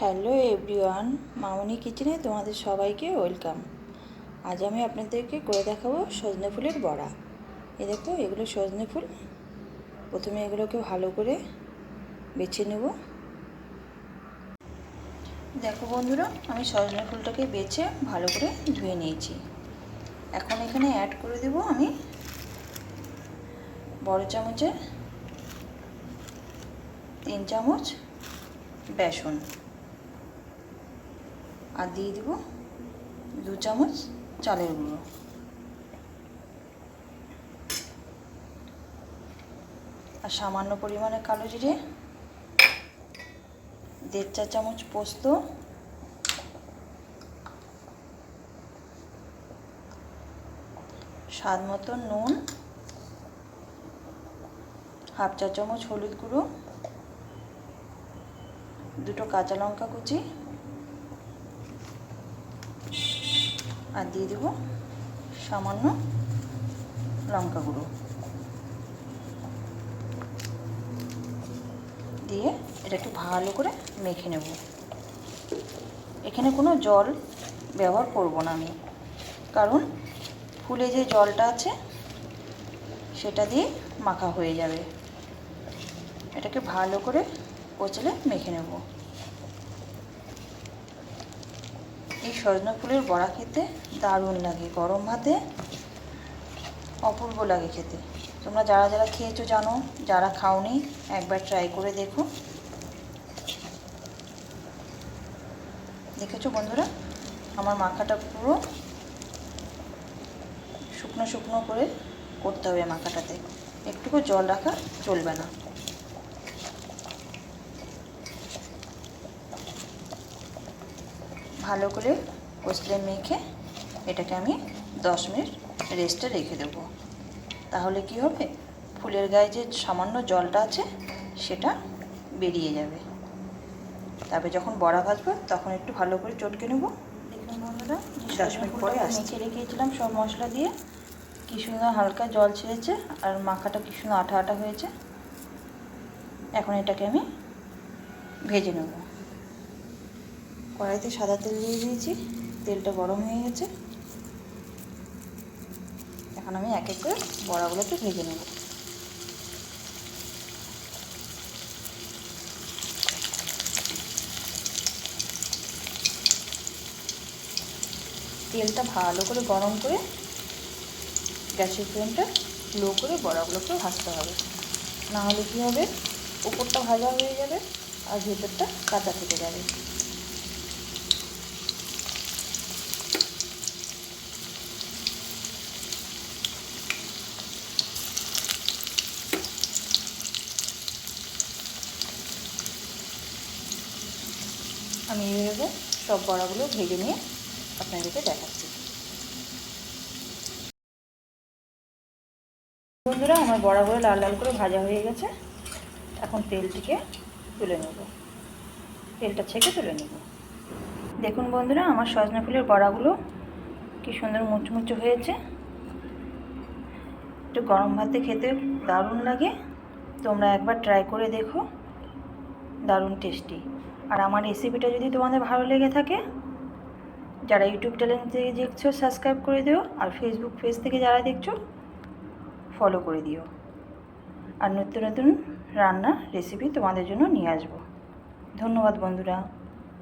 Hello everyone, মামনি কিচেনে তোমাদের সবাইকে ওয়েলকাম। আজ আমি আপনাদেরকে করে দেখাবো সজনে ফুলের বড়া। দেখো, এগুলো সজনে ফুল। প্রথমে এগুলোকে ভালো করে বেছে নেব। দেখো বন্ধুরা, আমি সজনে ফুলটাকে বেছে ভালো করে ধুয়ে নিয়েছি। এখন এখানে অ্যাড করে দেব আমি বড় চামচের 3 চামচ বেসন, আর দিয়ে দেব 2 চামচ চালের গুঁড়ো, আর সামান্য পরিমাণে কালো জিরে, 1.5 চা চামচ পোস্ত, স্বাদ মতো নুন, 1/2 চা চামচ হলুদ গুঁড়ো, 2টো কাঁচা লঙ্কা কুচি, আর দিয়ে দেব সামান্য লঙ্কা গুঁড়ো। দিয়ে এটাকে ভালো করে মেখে নেব। এখানে কোনো জল ব্যবহার করব না আমি, কারণ ফুলে যে জলটা আছে সেটা দিয়ে মাখা হয়ে যাবে। এটাকে ভালো করে কচলে মেখে নেব। এই সজনে ফুলের বড়া খেতে দারুণ লাগে, গরম ভাতে অপূর্ব লাগে খেতে। তোমরা যারা যারা খেয়েছো জানো, যারা খাওনি একবার ট্রাই করে দেখো। দেখেছো বন্ধুরা, আমার মাখাটা পুরো শুকনো শুকনো করে করতে হবে। মাখাটাতে একটুকু জল রাখা চলবে না। ভালো করে কষলে মেখে এটাকে আমি 10 মিনিট রেস্টে রেখে দেবো। তাহলে কি হবে, ফুলের গায়ে যে সামান্য জলটা আছে সেটা বেরিয়ে যাবে। তারপরে যখন বড়া ভাজবো তখন একটু ভালো করে চটকে নেব। দেখুন বন্ধুরা, 10 মিনিট পরে মেখে রেখেছিলাম সব মশলা দিয়ে, কি সুন্দর হালকা জল ছেড়েছে, আর মাখাটা কি সুন্দর আঠা আঠা হয়েছে। এখন এটাকে আমি ভেজে নেব। কড়াইতে সাদা তেল দিয়ে দিয়েছি, তেলটা গরম হয়ে গেছে। এখন আমি এক এক করে বড়াগুলোকে ভেজে নেব। তেলটা ভালো করে গরম করে গ্যাসের ফ্লেমটা লো করে বড়াগুলোকে ভাজতে হবে। না হলে কী হবে, উপরটা ভাজা হয়ে যাবে আর ভেতরটা কাঁচা থেকে যাবে। আমি এইভাবে সব বড়াগুলো ভেজে নিয়ে আপনাদেরকে দেখাচ্ছি। বন্ধুরা, আমার বড়াগুলো লাল লাল করে ভাজা হয়ে গেছে। এখন তেলটিকে তুলে নেব, তেলটা ছেঁকে তুলে নেব। দেখুন বন্ধুরা, আমার সজনে ফুলের বড়াগুলো কি সুন্দর মুচমুচে হয়েছে। একটু গরম ভাতে খেতে দারুণ লাগে। তোমরা একবার ট্রাই করে দেখো, দারুণ টেস্টি। আর আমার রেসিপিটা যদি তোমাদের ভালো লেগে থাকে, যারা ইউটিউব চ্যানেল থেকে দেখছো সাবস্ক্রাইব করে দিও, আর ফেসবুক পেজ থেকে যারা দেখছো ফলো করে দিও। আর নতুন নতুন রান্না রেসিপি তোমাদের জন্য নিয়ে আসবো। ধন্যবাদ বন্ধুরা।